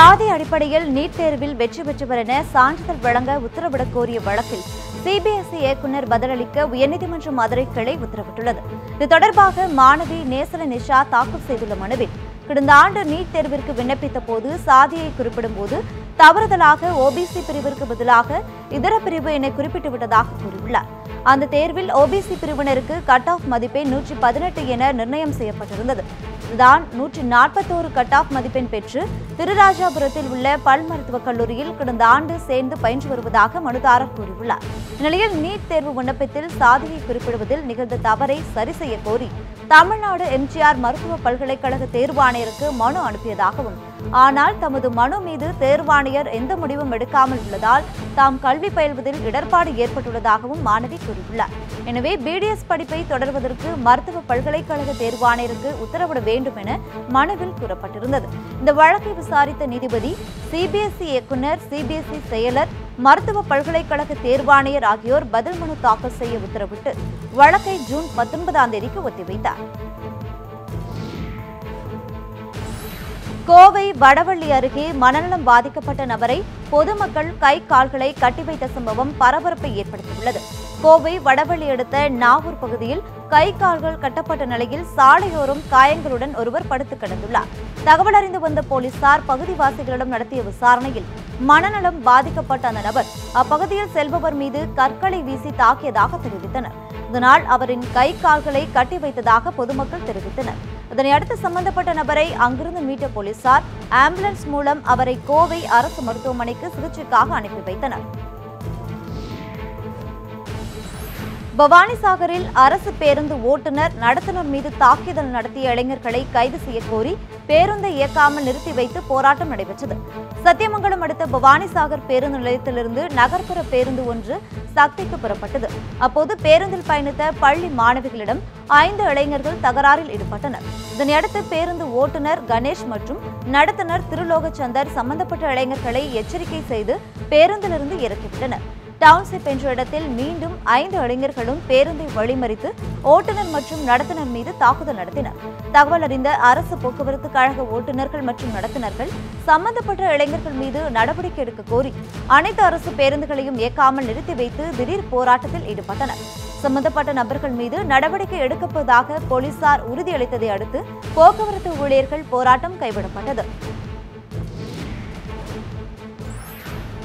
சாதி அடிப்படையில் நீட் தேர்வில் வெற்றி பெற்றவர் என சான்றிதழ் வழங்க உத்தரவிடக் கோரிய வழக்கில் சிபிஎஸ்இ இயக்குநர் பதிலளிக்க உயர்நீதிமன்ற மதுரை கிளை உத்தரவிட்டுள்ளது. இது தொடர்பாக மாணவி நேசல நிஷா தாக்கல் செய்துள்ள மனுவில் கடந்த ஆண்டு நீட் தேர்விற்கு விண்ணப்பித்த போது சாதியை குறிப்பிடும் போது தவறுதலாக ஓபிசி பிரிவிற்கு பதிலாக இதர பிரிவு என குறிப்பிட்டுவிட்டதாக கூறியுள்ளார். அந்த தேர்வில் ஓபிசி பிரிவினருக்கு கட் ஆஃப் மதிப்பெண் 118 என நிர்ணயம் செய்யப்பட்டிருந்தது. இதுதான் 141 கட் ஆஃப் மதிப்பெண் பெற்று திருராஜாபுரத்தில் உள்ள பல் மருத்துவக் கல்லூரியில் கடந்த ஆண்டு சேர்ந்து பயின்று வருவதாக மனுதாரர் கூறியுள்ளார். இந்நிலையில் நீட் தேர்வு விண்ணப்பத்தில் சாதியை குறிப்பிடுவதில் நிகழ்ந்த தவறை சரி செய்ய கோரி தமிழ்நாடு எம்ஜிஆர் மருத்துவ பல்கலைக்கழக தேர்வாணையருக்கு மனு அனுப்பியதாகவும், ஆனால் தமது மனு மீது தேர்வாணையர் எந்த முடிவும் எடுக்காமல் உள்ளதால் தாம் கல்வி பயில்வதில் இடர்பாடு ஏற்பட்டுள்ளதாகவும் மாணவி கூறியுள்ளார். எனவே பிடிஎஸ் படிப்பை தொடர்வதற்கு மருத்துவ பல்கலைக்கழக தேர்வாணையருக்கு உத்தரவிட வேண்டும் என மனுவில் கூறப்பட்டிருந்தது. இந்த வழக்கை விசாரித்த நீதிபதி சிபிஎஸ்இ இயக்குநர், சிபிஎஸ்இ செயலர், மருத்துவ பல்கலைக்கழக தேர்வாணையர் ஆகியோர் பதில் மனு தாக்கல் செய்ய உத்தரவிட்டு வழக்கை ஜூன் 19ஆம் தேதிக்கு ஒத்திவைத்தார். கோவை வடவள்ளி அருகே மனநலம் பாதிக்கப்பட்ட நபரை பொதுமக்கள் கை கால்களை கட்டி வைத்த சம்பவம் பரபரப்பை ஏற்படுத்தியுள்ளது. கோவை வடவள்ளி அடுத்த நாகூர் பகுதியில் கை கால்கள் கட்டப்பட்ட நிலையில் சாலையோரம் காயங்களுடன் ஒருவர் படுத்து கிடந்துள்ளார். தகவல் அறிந்து வந்த போலீசார் பகுதிவாசிகளிடம் நடத்திய விசாரணையில் மனநலம் பாதிக்கப்பட்ட அந்த நபர் அப்பகுதியில் செல்பவர் மீது கற்களை வீசி தாக்கியதாக தெரிவித்தனர். இதனால் அவரின் கை கால்களை கட்டி வைத்ததாக பொதுமக்கள் தெரிவித்தனர். இதனையடுத்து சம்பந்தப்பட்ட நபரை அங்கிருந்து மீட்ட போலீசார் ஆம்புலன்ஸ் மூலம் அவரை கோவை அரசு மருத்துவமனைக்கு சிகிச்சைக்காக அனுப்பி வைத்தனர். பவானிசாகரில் அரசு பேருந்து ஓட்டுநர், நடத்துனர் மீது தாக்குதல் நடத்திய இளைஞர்களை கைது செய்ய கோரி பேருந்தை இயக்காமல் நிறுத்தி வைத்து போராட்டம் நடைபெற்றது. சத்தியமங்கலம் அடுத்த பவானிசாகர் பேருந்து நிலையத்திலிருந்து நகர்ப்புற பேருந்து ஒன்று சக்திக்கு புறப்பட்டது. அப்போது பேருந்தில் பயணித்த பள்ளி மாணவிகளிடம் 5 இளைஞர்கள் தகராறில் ஈடுபட்டனர். இதனையடுத்து பேருந்து ஓட்டுநர் கணேஷ் மற்றும் நடத்துனர் திருலோகச்சந்தர் சம்பந்தப்பட்ட இளைஞர்களை எச்சரிக்கை செய்து பேருந்திலிருந்து இறக்கிவிட்டனர். டவுன்ஷிப் என்ற இடத்தில் மீண்டும் 5 இளைஞர்களும் பேருந்தை வழிமறித்து ஓட்டுநர் மற்றும் நடத்துனர் மீது தாக்குதல் நடத்தினர். தகவல் அறிந்த அரசு போக்குவரத்து கழக ஓட்டுநர்கள் மற்றும் நடத்துனர்கள் சம்பந்தப்பட்ட இளைஞர்கள் மீது நடவடிக்கை எடுக்க கோரி அனைத்து அரசு பேருந்துகளையும் இயக்காமல் நிறுத்தி வைத்து திடீர் போராட்டத்தில் ஈடுபட்டனர். சம்பந்தப்பட்ட நபர்கள் மீது நடவடிக்கை எடுக்கப்போவதாக போலீசார் உறுதியளித்ததை அடுத்து போக்குவரத்து ஊழியர்கள் போராட்டம் கைவிடப்பட்டது.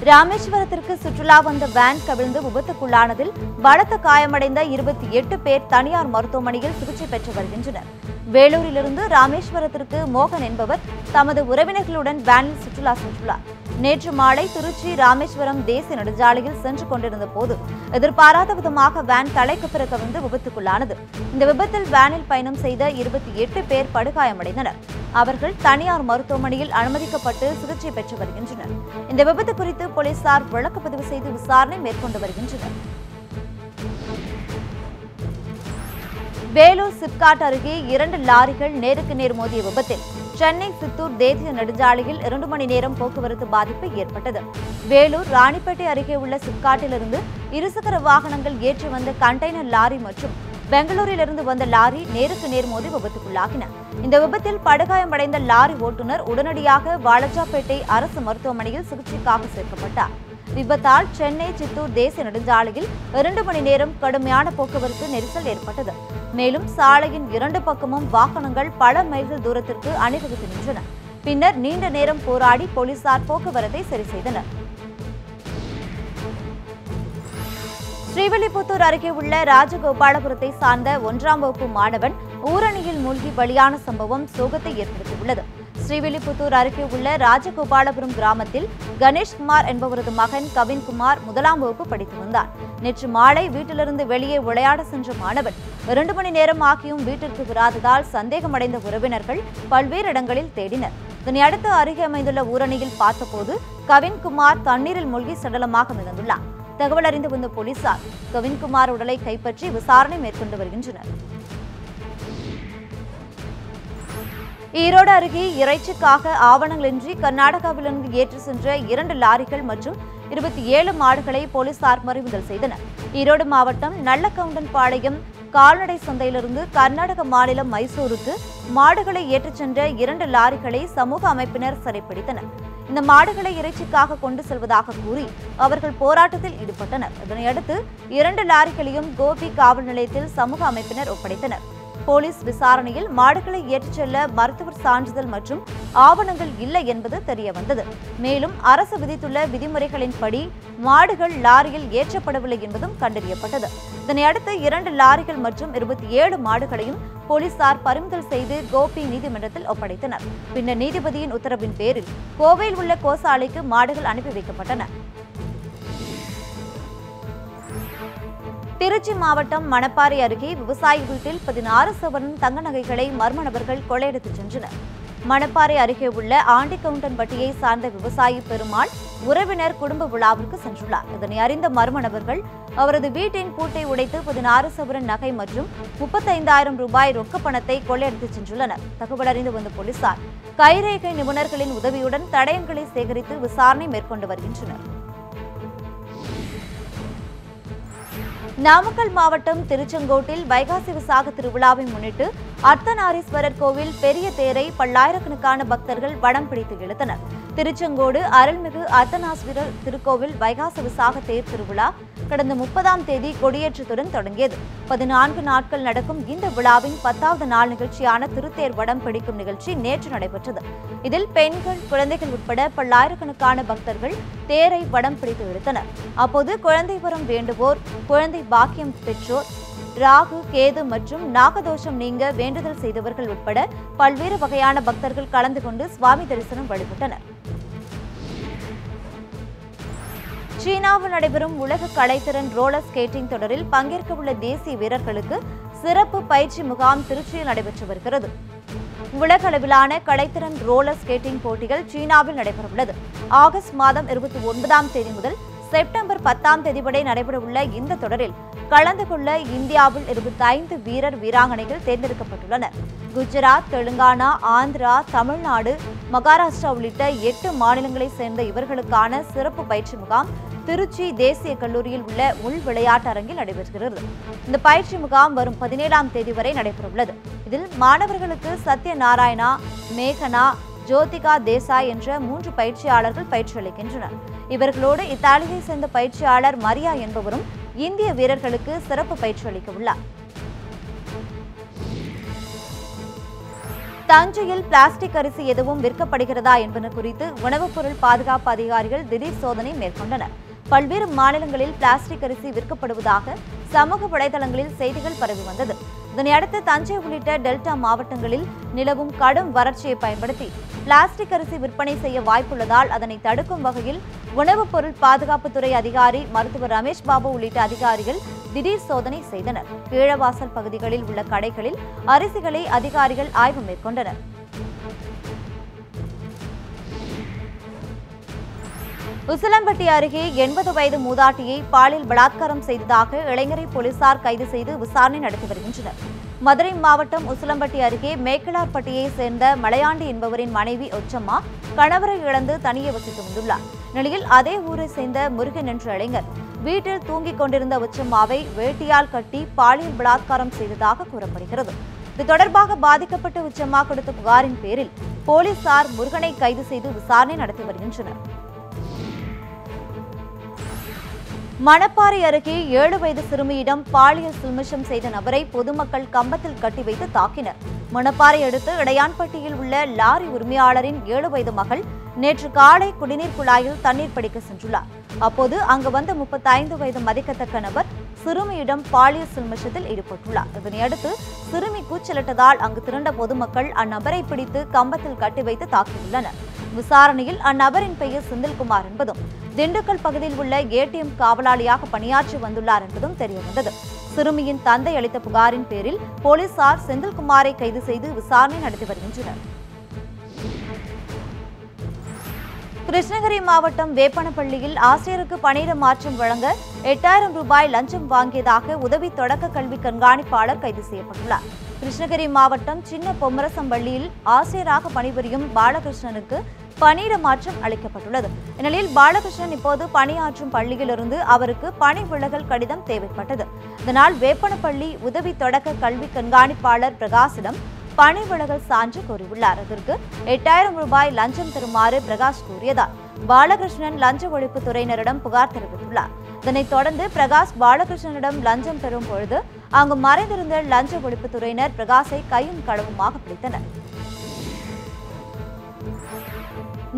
ராமேஸ்வரத்திற்கு சுற்றுலா வந்த வேன் கவிழ்ந்து விபத்துக்குள்ளானதில் பலத்த காயமடைந்த 28 பேர் தனியார் மருத்துவமனையில் சிகிச்சை பெற்று வருகின்றனர். வேலூரிலிருந்து ராமேஸ்வரத்திற்கு மோகன் என்பவர் தமது உறவினர்களுடன் வேனில் சுற்றுலா சென்றுள்ளார். நேற்று மாலை திருச்சி ராமேஸ்வரம் தேசிய நெடுஞ்சாலையில் சென்று கொண்டிருந்த போது எதிர்பாராத விதமாக வேன் தலைக்குப்புற கவிழ்ந்து விபத்துக்குள்ளானது. இந்த விபத்தில் வேனில் பயணம் செய்த 28 பேர் படுகாயமடைந்தனர். அவர்கள் தனியார் மருத்துவமனையில் அனுமதிக்கப்பட்டு சிகிச்சை பெற்று வருகின்றனர். இந்த விபத்து குறித்து போலீசார் வழக்கு பதிவு செய்து விசாரணை மேற்கொண்டு வருகின்றனர். வேலூர் சிப்காட் அருகே 2 லாரிகள் நேருக்கு நேர் மோதிய விபத்தில் சென்னை சித்தூர் தேசிய நெடுஞ்சாலையில் 2 மணி நேரம் போக்குவரத்து பாதிப்பு ஏற்பட்டது. வேலூர் ராணிப்பேட்டை அருகே உள்ள சிப்காட்டிலிருந்து இருசக்கர வாகனங்கள் ஏற்றி வந்த கண்டெய்னர் லாரி மற்றும் பெங்களூரிலிருந்து வந்த லாரி நேருக்கு நேர் மோதி விபத்துக்குள்ளாகின. இந்த விபத்தில் படுகாயமடைந்த லாரி ஓட்டுநர் உடனடியாக வாலஜாப்பேட்டை அரசு மருத்துவமனையில் சிகிச்சைக்காக சேர்க்கப்பட்டார். விபத்தால் சென்னை சித்தூர் தேசிய நெடுஞ்சாலையில் 2 மணி நேரம் கடுமையான போக்குவரத்து நெரிசல் ஏற்பட்டது. மேலும் சாலையின் 2 பக்கமும் வாகனங்கள் பல மைல்கள் தூரத்திற்கு அணிவகுத்து நின்றன. பின்னர் நீண்ட நேரம் போராடி போலீசார் போக்குவரத்தை சரி செய்தனர். ஸ்ரீவில்லிபுத்தூர் அருகே உள்ள ராஜகோபாலபுரத்தை சார்ந்த 1ஆம் வகுப்பு மாணவன் ஊரணியில் மூழ்கி பலியான சம்பவம் சோகத்தை ஏற்படுத்தியுள்ளது. ஸ்ரீவில்லிபுத்தூர் அருகே உள்ள ராஜகோபாலபுரம் கிராமத்தில் கணேஷ்குமார் என்பவரது மகன் கவின்குமார் 1ஆம் வகுப்பு படித்து வந்தார். நேற்று மாலை வீட்டிலிருந்து வெளியே விளையாட சென்ற மாணவன் 2 மணி நேரம் ஆகியும் வீட்டிற்கு வராததால் சந்தேகமடைந்த உறவினர்கள் பல்வேறு இடங்களில் தேடினர். இதனையடுத்து அருகே அமைந்துள்ள ஊரணியில் பார்த்தபோது கவின்குமார் தண்ணீரில் மூழ்கி சடலமாக மிதந்துள்ளார். தகவல் அறிந்து வந்த போலீசார் கவின்குமார் உடலை கைப்பற்றி விசாரணை மேற்கொண்டு வருகின்றனர். ஈரோடு அருகே இறைச்சிக்காக ஆவணங்களின்றி கர்நாடகாவிலிருந்து ஏற்றி சென்ற 2 லாரிகள் மற்றும் 27 மாடுகளை போலீசார் பறிமுதல் செய்தனர். ஈரோடு மாவட்டம் நல்லகவுண்டன்பாளையம் கால்நடை சந்தையிலிருந்து கர்நாடக மாநிலம் மைசூருக்கு மாடுகளை ஏற்றிச் சென்ற 2 லாரிகளை சமூக அமைப்பினர் சிறைப்பிடித்தனர். இந்த மாடுகளை இறைச்சிக்காக கொண்டு செல்வதாக கூறி அவர்கள் போராட்டத்தில் ஈடுபட்டனர். இதனையடுத்து 2 லாரிகளையும் கோபி காவல் நிலையத்தில் சமூக அமைப்பினர் ஒப்படைத்தனர். போலீஸ் விசாரணையில் மாடுகளை ஏற்றிச் செல்ல மருத்துவர் சான்றிதழ் மற்றும் ஆவணங்கள் இல்லை என்பது தெரியவந்தது. மேலும் அரசு விதித்துள்ள விதிமுறைகளின்படி மாடுகள் லாரியில் ஏற்றப்படவில்லை என்பதும் கண்டறியப்பட்டது. இதனையடுத்து 2 லாரிகள் மற்றும் 27 மாடுகளையும் போலீசார் பறிமுதல் செய்து கோபி நீதிமன்றத்தில் ஒப்படைத்தனர். பின்னர் நீதிபதியின் உத்தரவின் பேரில் கோவையில் உள்ள கோசாலைக்கு மாடுகள் அனுப்பி வைக்கப்பட்டன. திருச்சி மாவட்டம் மணப்பாறை அருகே விவசாயி வீட்டில் 16 சவரன் தங்க நகைகளை மர்ம நபர்கள் கொள்ளையடித்துச் சென்றனர். மணப்பாறை அருகே உள்ள ஆண்டிகவுண்டன்பட்டியை சார்ந்த விவசாயி பெருமாள் உறவினர் குடும்ப விழாவிற்கு சென்றுள்ளார். இதனை அறிந்த மர்ம நபர்கள் அவரது வீட்டின் பூட்டை உடைத்து 16 சவரன் நகை மற்றும் 35,000 ரூபாய் ரொக்க பணத்தை கொள்ளையடித்துச் சென்றுள்ளனர். தகவல் அறிந்து வந்த போலீசார் கைரேகை நிபுணர்களின் உதவியுடன் தடயங்களை சேகரித்து விசாரணை மேற்கொண்டு வருகின்றனர். நாமக்கல் மாவட்டம் திருச்செங்கோட்டில் வைகாசி விசாக திருவிழாவை முன்னிட்டு அர்த்தநாரீஸ்வரர் கோவில் பெரிய தேரை பல்லாயிரக்கணக்கான பக்தர்கள் வடம் பிடித்து இழுத்தனர். திருச்செங்கோடு அருள்மிகு அர்த்தநாரீஸ்வரர் திருக்கோவில் வைகாசி விசாக தேர் திருவிழா கடந்த 30ஆம் தேதி கொடியேற்றத்துடன் தொடங்கியது. 14 நாட்கள் நடக்கும் இந்த விழாவின் 10வது நாள் நிகழ்ச்சியான திருத்தேர் வடம் பிடிக்கும் நிகழ்ச்சி நேற்று நடைபெற்றது. இதில் பெண்கள், குழந்தைகள் உட்பட பல்லாயிரக்கணக்கான பக்தர்கள் தேரை வடம் பிடித்து இழுத்தனர். அப்போது குழந்தை வரம் வேண்டுவோர், குழந்தை பாக்கியம் பெற்றோர், ராகு, கேது மற்றும் நாகதோஷம் நீங்க வேண்டுதல் செய்தவர்கள் உட்பட பல்வேறு வகையான பக்தர்கள் கலந்து கொண்டு சுவாமி தரிசனம் வழிபட்டனர். சீனாவில் நடைபெறும் உலக கலைத்திறன் ரோலர் ஸ்கேட்டிங் தொடரில் பங்கேற்க உள்ள தேசிய வீரர்களுக்கு சிறப்பு பயிற்சி முகாம் திருச்சியில் நடைபெற்று வருகிறது. உலக அளவிலான கலைத்திறன் ரோலர் ஸ்கேட்டிங் போட்டிகள் சீனாவில் நடைபெறவுள்ளது. ஆகஸ்ட் மாதம் 29ஆம் தேதி முதல் செப்டம்பர் 10ஆம் தேதி வரை நடைபெறவுள்ள இந்த தொடரில் கலந்து கொள்ள இந்தியாவில் 25 வீரர் வீராங்கனைகள் தேர்ந்தெடுக்கப்பட்டுள்ளனர். குஜராத், தெலுங்கானா, ஆந்திரா, தமிழ்நாடு, மகாராஷ்டிரா உள்ளிட்ட 8 மாநிலங்களைச் சேர்ந்த இவர்களுக்கான சிறப்பு பயிற்சி முகாம் திருச்சி தேசிய கல்லூரியில் உள்ள உள் விளையாட்டு அரங்கில் நடைபெறுகிறது. இந்த பயிற்சி முகாம் வரும் 17ஆம் தேதி வரை நடைபெறவுள்ளது. இதில் மாணவர்களுக்கு சத்யநாராயணா, மேகனா, ஜோதிகா தேசாய் என்ற 3 பயிற்சியாளர்கள் பயிற்சி அளிக்கின்றனர். இவர்களோடு இத்தாலியை சேர்ந்த பயிற்சியாளர் மரியா என்பவரும் இந்திய வீரர்களுக்கு சிறப்பு பயிற்சி அளிக்க உள்ளார். தஞ்சையில் பிளாஸ்டிக் அரிசி எதுவும் விற்கப்படுகிறதா என்பது குறித்து உணவுப் பொருள் பாதுகாப்பு அதிகாரிகள் திடீர் சோதனை மேற்கொண்டனர். பல்வேறு மாநிலங்களில் பிளாஸ்டிக் அரிசி விற்கப்படுவதாக சமூக வலைதளங்களில் செய்திகள் பரவி வந்தது. இதனையடுத்து தஞ்சை உள்ளிட்ட டெல்டா மாவட்டங்களில் நிலவும் கடும் வறட்சியை பயன்படுத்தி பிளாஸ்டிக் அரிசி விற்பனை செய்ய வாய்ப்புள்ளதால் அதனை தடுக்கும் வகையில் உணவுப் பொருள் பாதுகாப்புத்துறை அதிகாரி மருத்துவர் ரமேஷ் பாபு உள்ளிட்ட அதிகாரிகள் திடீர் சோதனை செய்தனர். கீழவாசல் பகுதிகளில் உள்ள கடைகளில் அரிசிகளை அதிகாரிகள் ஆய்வு மேற்கொண்டனர். உசிலம்பட்டி அருகே 80 வயது மூதாட்டியை பாலியல் பலாத்காரம் செய்ததாக இளைஞரை போலீசார் கைது செய்து விசாரணை நடத்தி வருகின்றனர். மதுரை மாவட்டம் உசிலம்பட்டி அருகே மேக்கலார்பட்டியை சேர்ந்த மலையாண்டி என்பவரின் மனைவி ஒச்சம்மா கணவரை இழந்து தனியே வசித்து வந்துள்ளார். நிலையில் அதே ஊரை சேர்ந்த முருகன் என்ற இளைஞர் வீட்டில் தூங்கிக் கொண்டிருந்த ஒச்சம்மாவை வேட்டியால் கட்டி பாலியல் பலாத்காரம் செய்ததாக கூறப்படுகிறது. இது தொடர்பாக பாதிக்கப்பட்ட ஒச்சம்மா கொடுத்த புகாரின் பேரில் போலீசார் முருகனை கைது செய்து விசாரணை நடத்தி வருகின்றனர். மணப்பாறை அருகே 7 வயது சிறுமியிடம் பாலியல் சில்மிஷம் செய்த நபரை பொதுமக்கள் கம்பத்தில் கட்டி வைத்து தாக்கினர். மணப்பாறை அடுத்து இடையான்பட்டியில் உள்ள லாரி உரிமையாளரின் 7 வயது மகள் நேற்று காலை குடிநீர் குழாயில் தண்ணீர் பிடிக்க சென்றுள்ளார். அப்போது அங்கு வந்த 35 வயது மதிக்கத்தக்க நபர் சிறுமியிடம் பாலியல் சில்மிஷத்தில் ஈடுபட்டுள்ளார். இதனையடுத்து சிறுமி கூச்சலிட்டதால் அங்கு திரண்ட பொதுமக்கள் அந்நபரை பிடித்து கம்பத்தில் கட்டி வைத்து தாக்கியுள்ளனர். விசாரணையில் அந்நபரின் பெயர் செந்தில்குமார் என்பதும் திண்டுக்கல் பகுதியில் உள்ள ஏடிஎம் காவலாளியாக பணியாற்றி வந்துள்ளார் என்பதும் தெரியவந்தது. சிறுமியின் தந்தை அளித்த புகாரின் பேரில் போலீசார் செந்தில்குமாரை கைது செய்து விசாரணை நடத்தி வருகின்றனர். கிருஷ்ணகிரி மாவட்டம் வேப்பனப்பள்ளியில் ஆசிரியருக்கு பணியிட மாற்றம் வழங்க 8000 ரூபாய் லஞ்சம் வாங்கியதாக உதவி தொடக்க கல்வி கண்காணிப்பாளர் கைது செய்யப்பட்டுள்ளார். கிருஷ்ணகிரி மாவட்டம் சின்ன பொம்மரசம்பள்ளியில் ஆசிரியராக பணிபுரியும் பாலகிருஷ்ணனுக்கு பணியிட மாற்றம் அளிக்கப்பட்டுள்ளது. இந்நிலையில் பாலகிருஷ்ணன் இப்போது பணியாற்றும் பள்ளியிலிருந்து அவருக்கு பணி விலகல் கடிதம் தேவைப்பட்டது. இதனால் வேப்பனப்பள்ளி உதவி தொடக்க கல்வி கண்காணிப்பாளர் பிரகாசிடம் பணி விலகல் சான்று கோரியுள்ளார். அதற்கு 8000 ரூபாய் லஞ்சம் தருமாறு பிரகாஷ் கூறியதால் பாலகிருஷ்ணன் லஞ்ச ஒழிப்பு துறையினரிடம் புகார் தெரிவித்துள்ளார். இதனைத் தொடர்ந்து பிரகாஷ் பாலகிருஷ்ணனிடம் லஞ்சம் பெறும் பொழுது அங்கு மறைந்திருந்த லஞ்ச ஒழிப்பு துறையினர் பிரகாஷை கையும் களவுமாக பிடித்தனர்.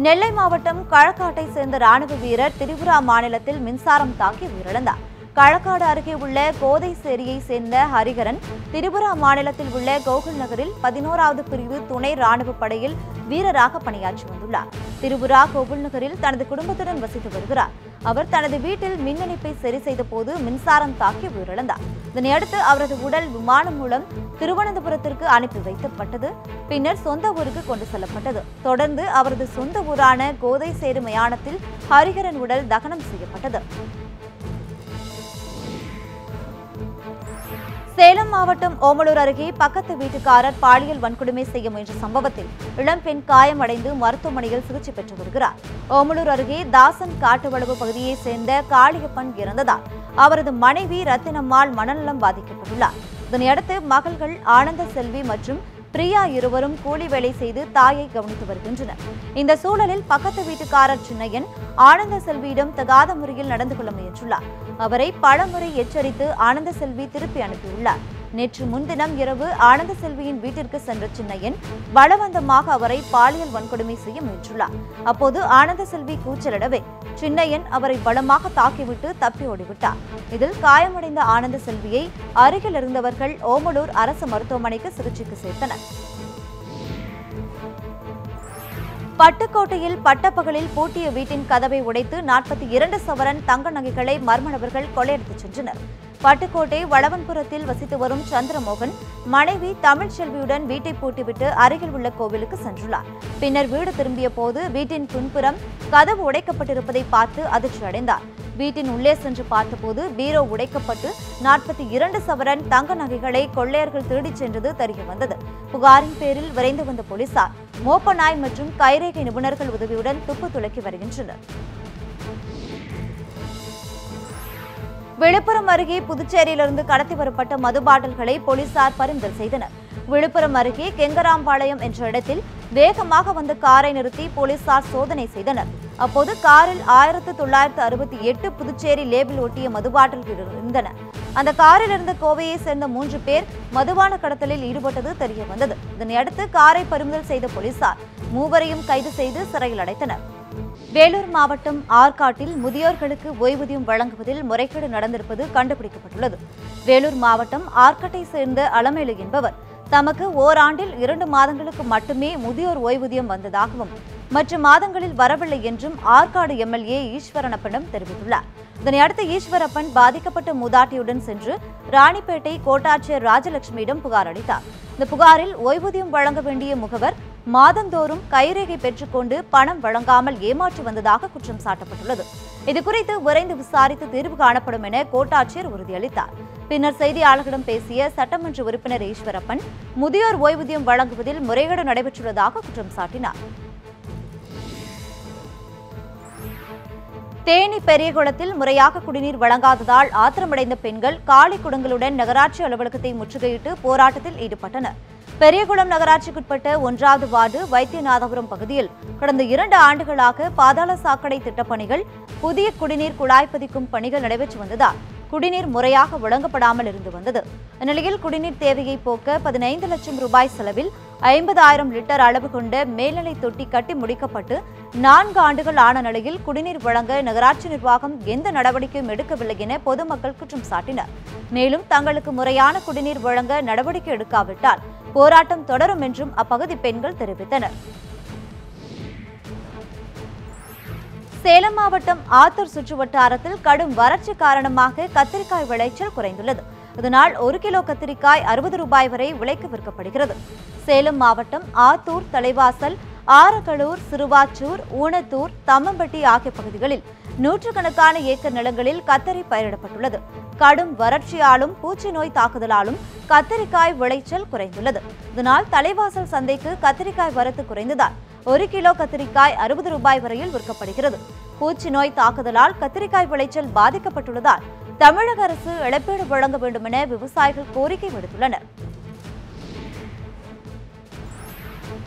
நெல்லை மாவட்டம் களக்காட்டை சேர்ந்த ராணுவ வீரர் திரிபுரா மாநிலத்தில் மின்சாரம் தாக்கி உயிரிழந்தார். களக்காடு அருகே உள்ள கோதைசேரியை சேர்ந்த ஹரிகரன் திரிபுரா மாநிலத்தில் உள்ள கோகுல் நகரில் 11வது பிரிவு துணை ராணுவ படையில் வீரராக பணியாற்றி வந்துள்ளார். திரிபுரா கோகுல் நகரில் தனது குடும்பத்துடன் வசித்து வருகிறார். அவர் தனது வீட்டில் மின் இணைப்பை சரி செய்த போது மின்சாரம் தாக்கி உயிரிழந்தார். இதனையடுத்து அவரது உடல் விமானம் மூலம் திருவனந்தபுரத்திற்கு அனுப்பி வைக்கப்பட்டது. பின்னர் சொந்த ஊருக்கு கொண்டு செல்லப்பட்டது. தொடர்ந்து அவரது சொந்த ஊரான கோதைசேரி மயானத்தில் ஹரிகரன் உடல் தகனம் செய்யப்பட்டது. சேலம் மாவட்டம் ஓமலூர் அருகே பக்கத்து வீட்டுக்காரர் பாலியல் வன்கொடுமை செய்ய முயன்ற சம்பவத்தில் இளம்பெண் காயமடைந்து மருத்துவமனையில் சிகிச்சை பெற்று வருகிறார். ஓமலூர் அருகே தாசன் காட்டுவளவு பகுதியைச் சேர்ந்த காளியப்பன் இறந்ததால் அவரது மனைவி ரத்தினம்மாள் மனநலம் பாதிக்கப்பட்டுள்ளார். இதனையடுத்து மகள்கள் ஆனந்த செல்வி மற்றும் பிரியா இருவரும் கூலி வேலை செய்து தாயை கவனித்து வருகின்றனர். இந்த சூழலில் பக்கத்து வீட்டுக்காரர் சின்னையன் ஆனந்த செல்வியிடம் தகாத முறையில் நடந்து கொள்ள முயன்றுள்ளார். அவரை பலமுறை எச்சரித்து ஆனந்த செல்வி திருப்பி அனுப்பியுள்ளார். நேற்று முன்தினம் இரவு ஆனந்த செல்வியின் வீட்டிற்கு சென்ற சின்னையன் பலவந்தமாக அவரை பாலியல் வன்கொடுமை செய்ய முயன்றுள்ளார். அப்போது ஆனந்த செல்வி கூச்சலிடவே சின்னையன் அவரை பலமாக தாக்கிவிட்டு தப்பி ஓடிவிட்டார். இதில் காயமடைந்த ஆனந்த செல்வியை அருகில் இருந்தவர்கள் ஓமலூர் அரசு மருத்துவமனைக்கு சிகிச்சைக்கு சேர்த்தனர். பட்டுக்கோட்டையில் பட்டப்பகலில் பூட்டிய வீட்டின் கதவை உடைத்து 42 சவரன் தங்க நகைகளை மர்ம நபர்கள் கொள்ளையடித்துச் சென்றனர். பட்டுக்கோட்டை வளவன்புரத்தில் வசித்து வரும் சந்திரமோகன் மனைவி தமிழ்ச்செல்வியுடன் வீட்டை பூட்டிவிட்டு அருகில் உள்ள கோவிலுக்கு சென்றுள்ளார். பின்னர் வீடு திரும்பிய போது வீட்டின் பின்புறம் கதவு உடைக்கப்பட்டிருப்பதை பார்த்து அதிர்ச்சி அடைந்தார். வீட்டின் உள்ளே சென்று பார்த்தபோது பீரோ உடைக்கப்பட்டு 42 சவரன் தங்க நகைகளை கொள்ளையர்கள் திருடிச் சென்றது தெரிய வந்தது. புகாரின் பேரில் விரைந்து வந்த போலீசார் மோப்ப நாய் மற்றும் கைரேகை நிபுணர்கள் உதவியுடன் துப்பு துளக்கி வருகின்றனர். விழுப்புரம் அருகே புதுச்சேரியிலிருந்து கடத்தி வரப்பட்ட மது பாட்டில்களை போலீசார் பறிமுதல் செய்தனர். விழுப்புரம் அருகே கெங்கராம்பாளையம் என்ற இடத்தில் வேகமாக வந்த காரை நிறுத்தி போலீசார் சோதனை செய்தனர். அப்போது காரில் 1968 புதுச்சேரி லேபிள் ஒட்டிய மது பாட்டில்கள் இருந்தன. அந்த காரில் இருந்த கோவையை சேர்ந்த 3 பேர் மதுபான கடத்தலில் ஈடுபட்டது தெரிய வந்தது. இதனையடுத்து காரை பறிமுதல் செய்த போலீசார் மூவரையும் கைது செய்து சிறையில் அடைத்தனர். வேலூர் மாவட்டம் ஆற்காட்டில் முதியோர்களுக்கு ஓய்வூதியம் வழங்குவதில் முறைகேடு நடந்திருப்பது கண்டுபிடிக்கப்பட்டுள்ளது. வேலூர் மாவட்டம் ஆற்காட்டை சேர்ந்த அலமேலு என்பவர் தமக்கு ஓராண்டில் 2 மாதங்களுக்கு மட்டுமே முதியோர் ஓய்வூதியம் வந்ததாகவும் மற்ற மாதங்களில் வரவில்லை என்றும் ஆற்காடு எம்எல்ஏ ஈஸ்வரப்பனிடம் தெரிவித்துள்ளார். இதனையடுத்து ஈஸ்வரப்பன் பாதிக்கப்பட்ட மூதாட்டியுடன் சென்று ராணிப்பேட்டை கோட்டாட்சியர் ராஜலட்சுமியிடம் புகார் அளித்தார். இந்த புகாரில் ஓய்வூதியம் வழங்க வேண்டிய முகவர் மாதந்தோறும் கைரேகை பெற்றுக்கொண்டு பணம் வழங்காமல் ஏமாற்றி வந்ததாக குற்றம் சாட்டப்பட்டுள்ளது. இதுகுறித்து விரைந்து விசாரித்து தீர்வு காணப்படும் என கோட்டாட்சியர் உறுதியளித்தார். பின்னர் செய்தியாளர்களிடம் பேசிய சட்டமன்ற உறுப்பினர் ஈஸ்வரப்பன் முதியோர் ஓய்வூதியம் வழங்குவதில் முறைகேடு நடைபெற்றுள்ளதாக குற்றம் சாட்டினார். தேனி பெரியகுளத்தில் முறையாக குடிநீர் வழங்காததால் ஆத்திரமடைந்த பெண்கள் காலி குடங்களுடன் நகராட்சி அலுவலகத்தை முற்றுகையிட்டு போராட்டத்தில் ஈடுபட்டனர். பெரியகுளம் நகராட்சிக்குட்பட்ட 1வது வார்டு வைத்தியநாதபுரம் பகுதியில் கடந்த 2 ஆண்டுகளாக பாதாள சாக்கடை திட்டப்பணிகள், புதிய குடிநீர் குழாய் பதிக்கும் பணிகள் நடைபெற்று வந்ததால் குடிநீர் முறையாக வழங்கப்படாமல் இருந்து வந்தது. இந்நிலையில் குடிநீர் தேவையை போக்க 15 லட்சம் ரூபாய் செலவில் 50,000 லிட்டர் அளவு கொண்ட மேல்நிலை தொட்டி கட்டி முடிக்கப்பட்டு 4 ஆண்டுகள் ஆன நிலையில் குடிநீர் வழங்க நகராட்சி நிர்வாகம் எந்த நடவடிக்கையும் எடுக்கவில்லை என பொதுமக்கள் குற்றம் சாட்டினர். மேலும் தங்களுக்கு முறையான குடிநீர் வழங்க நடவடிக்கை எடுக்காவிட்டால் போராட்டம் தொடரும் என்றும் அப்பகுதி பெண்கள் தெரிவித்தனர். சேலம் மாவட்டம் ஆத்தூர் சுற்றுவட்டாரத்தில் கடும் வறட்சி காரணமாக கத்திரிக்காய் விளைச்சல் குறைந்துள்ளது. இதனால் 1 கிலோ கத்திரிக்காய் 60 ரூபாய் வரை விலைக்கு விற்கப்படுகிறது. சேலம் மாவட்டம் ஆத்தூர், தலைவாசல், ஆரகளூர், சிறுவாச்சூர், ஊனத்தூர், தம்மம்பட்டி ஆகிய பகுதிகளில் நூற்றுக்கணக்கான ஏக்கர் நிலங்களில் கத்தரி பயிரிடப்பட்டுள்ளது. கடும் வறட்சியாலும் பூச்சி நோய் தாக்குதலாலும் கத்திரிக்காய் விளைச்சல் குறைந்துள்ளது. இதனால் தலைவாசல் சந்தைக்கு கத்திரிக்காய் வரத்து குறைந்ததால் 1 கிலோ கத்திரிக்காய் 60 ரூபாய் வரையில் விற்கப்படுகிறது. பூச்சி நோய் தாக்குதலால் கத்திரிக்காய் விளைச்சல் பாதிக்கப்பட்டுள்ளதால் தமிழக அரசு இழப்பீடு வழங்க வேண்டும் என விவசாயிகள் கோரிக்கை விடுத்துள்ளனர்.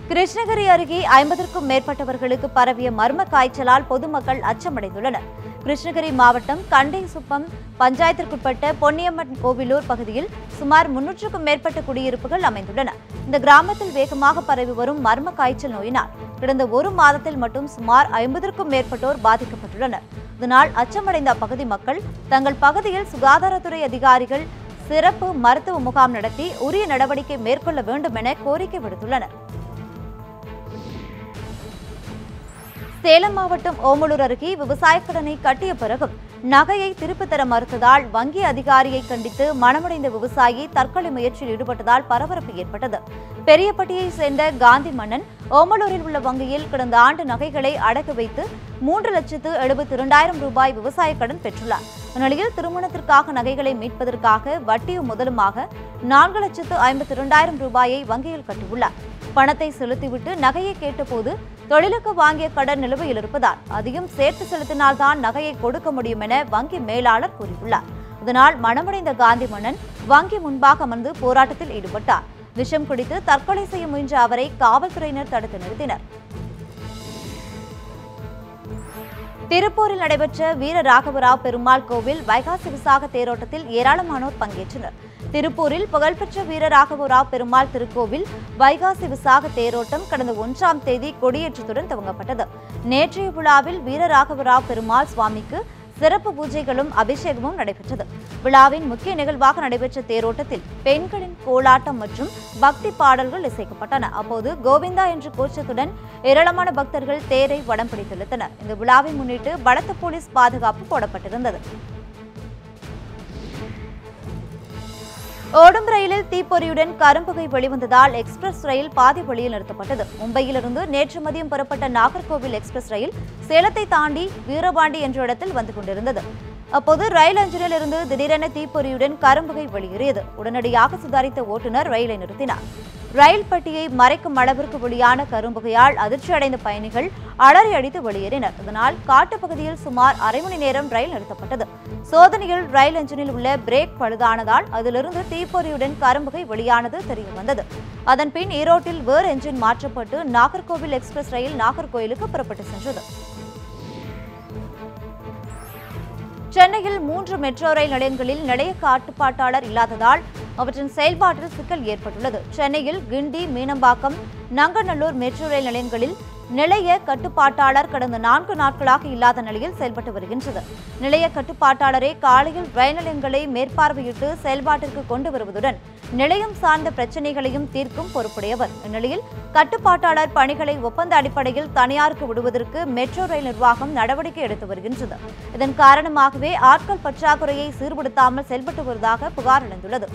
கிருஷ்ணகிரி அருகே 50க்கும் மேற்பட்டவர்களுக்கு பரவிய மர்ம காய்ச்சலால் பொதுமக்கள் அச்சமடைந்துள்ளனர். கிருஷ்ணகிரி மாவட்டம் கண்டைசுப்பம் பஞ்சாயத்திற்குட்பட்ட பொன்னியம்மன் கோவிலூர் பகுதியில் சுமார் 300க்கும் மேற்பட்ட குடியிருப்புகள் அமைந்துள்ளன. இந்த கிராமத்தில் வேகமாக பரவி வரும் மர்ம காய்ச்சல் நோயினால் கடந்த ஒரு மாதத்தில் மட்டும் சுமார் 50க்கும் மேற்பட்டோர் பாதிக்கப்பட்டுள்ளனர். இதனால் அச்சமடைந்த அப்பகுதி மக்கள் தங்கள் பகுதியில் சுகாதாரத்துறை அதிகாரிகள் சிறப்பு மருத்துவ முகாம் நடத்தி உரிய நடவடிக்கை மேற்கொள்ள வேண்டும் என கோரிக்கை விடுத்துள்ளனர். சேலம் மாவட்டம் ஓமலூர் அருகே விவசாய கடனை கட்டிய பிறகும் நகையை திருப்பித் தர மறுத்ததால் வங்கி அதிகாரியை கண்டித்து மனமுடைந்த விவசாயி தற்கொலை முயற்சியில் ஈடுபட்டதால் பரபரப்பு ஏற்பட்டது. பெரியப்பட்டியை சேர்ந்த காந்தி மன்னன் ஓமலூரில் உள்ள வங்கியில் கடந்த ஆண்டு நகைகளை அடகு வைத்து 3,72,000 ரூபாய் விவசாய கடன் பெற்றுள்ளார். இந்நிலையில் திருமணத்திற்காக நகைகளை மீட்பதற்காக வட்டியும் முதலுமாக 4,52,000 ரூபாயை வங்கியில் கட்டியுள்ளார். பணத்தை செலுத்திவிட்டு நகையை கேட்டபோது தொழிலுக்கு வாங்கிய கடன் நிலுவையில் இருப்பதால் அதையும் சேர்த்து செலுத்தினால்தான் நகையை கொடுக்க முடியும் என வங்கி மேலாளர் கூறியுள்ளார். இதனால் மனமுடைந்த காந்தி மன்னன் வங்கி முன்பாக அமர்ந்து போராட்டத்தில் ஈடுபட்டார். விஷம் குடித்து தற்கொலை செய்ய முயன்ற அவரை காவல்துறையினர் தடுத்து நிறுத்தினர். திருப்பூரில் நடைபெற்ற வீர ராகவராவ் பெருமாள் கோவில் வைகாசி விசாக தேரோட்டத்தில் ஏராளமானோர் பங்கேற்றனர். திருப்பூரில் புகழ்பெற்ற வீர ராகவராவ் பெருமாள் திருக்கோவில் வைகாசி விசாக தேரோட்டம் கடந்த 1ஆம் தேதி கொடியேற்றத்துடன் துவங்கப்பட்டது. நேற்றைய விழாவில் வீர ராகவராவ் பெருமாள் சுவாமிக்கு சிறப்பு பூஜைகளும் அபிஷேகமும் நடைபெற்றது. விழாவின் முக்கிய நிகழ்வாக நடைபெற்ற தேரோட்டத்தில் பெண்களின் கோலாட்டம் மற்றும் பக்தி பாடல்கள் இசைக்கப்பட்டன. அப்போது கோவிந்தா என்ற கோஷத்துடன் ஏராளமான பக்தர்கள் தேரை வடம் பிடித்து இழுத்தனர். இந்த விழாவை முன்னிட்டு பலத்த போலீஸ் பாதுகாப்பு போடப்பட்டிருந்தது. ஓடும் ரயிலில் தீப்பொறியுடன் கரும்புகை வெளிவந்ததால் எக்ஸ்பிரஸ் ரயில் பாதி வழியில் நிறுத்தப்பட்டது. மும்பையிலிருந்து நேற்று மதியம் புறப்பட்ட நாகர்கோவில் எக்ஸ்பிரஸ் ரயில் சேலத்தை தாண்டி வீரபாண்டி என்ற இடத்தில் வந்து கொண்டிருந்தது. அப்போது ரயில் என்ஜினில் இருந்து திடீரென தீப்பொறியுடன் கரும்புகை வெளியேறியது. உடனடியாக சுதாரித்த ஓட்டுநர் ரயிலை நிறுத்தினார். ரயில் பட்டியை மறைக்கும் அளவிற்கு வெளியான கரும்புகையால் அதிர்ச்சி அடைந்த பயணிகள் அலறி அடித்து வெளியேறினர். இதனால் காட்டுப்பகுதியில் சுமார் அரை மணி நேரம் ரயில் நிறுத்தப்பட்டது. சோதனையில் ரயில் என்ஜினில் உள்ள பிரேக் பழுதானதால் அதிலிருந்து தீப்பொறியுடன் கரும்புகை வெளியானது தெரியவந்தது. அதன்பின் ஈரோட்டில் வேறு என்ஜின் மாற்றப்பட்டு நாகர்கோவில் எக்ஸ்பிரஸ் ரயில் நாகர்கோயிலுக்கு புறப்பட்டு சென்றது. சென்னையில் 3 மெட்ரோ ரயில் நிலையங்களில் நிலைய கட்டுப்பாட்டாளர் இல்லாததால் அவற்றின் செயல்பாட்டில் சிக்கல் ஏற்பட்டுள்ளது. சென்னையில் கிண்டி, மீனம்பாக்கம், நங்கநல்லூர் மெட்ரோ ரயில் நிலையங்களில் நிலைய கட்டுப்பாட்டாளர் கடந்த 4 நாட்களாக இல்லாத நிலையில் செயல்பட்டு வருகின்றது. நிலைய கட்டுப்பாட்டாளரே காலையில் ரயில் நிலையங்களை மேற்பார்வையிட்டு செயல்பாட்டிற்கு கொண்டு வருவதுடன் நிலையம் சார்ந்த பிரச்சினைகளையும் தீர்க்கும் பொறுப்புடையவர். இந்நிலையில் கட்டுப்பாட்டாளர் பணிகளை ஒப்பந்த அடிப்படையில் தனியாருக்கு விடுவதற்கு மெட்ரோ ரயில் நிர்வாகம் நடவடிக்கை எடுத்து வருகின்றது. இதன் காரணமாகவே ஆட்கள் பற்றாக்குறையை சீர்படுத்தாமல் செயல்பட்டு வருவதாக புகார் எழுந்துள்ளது.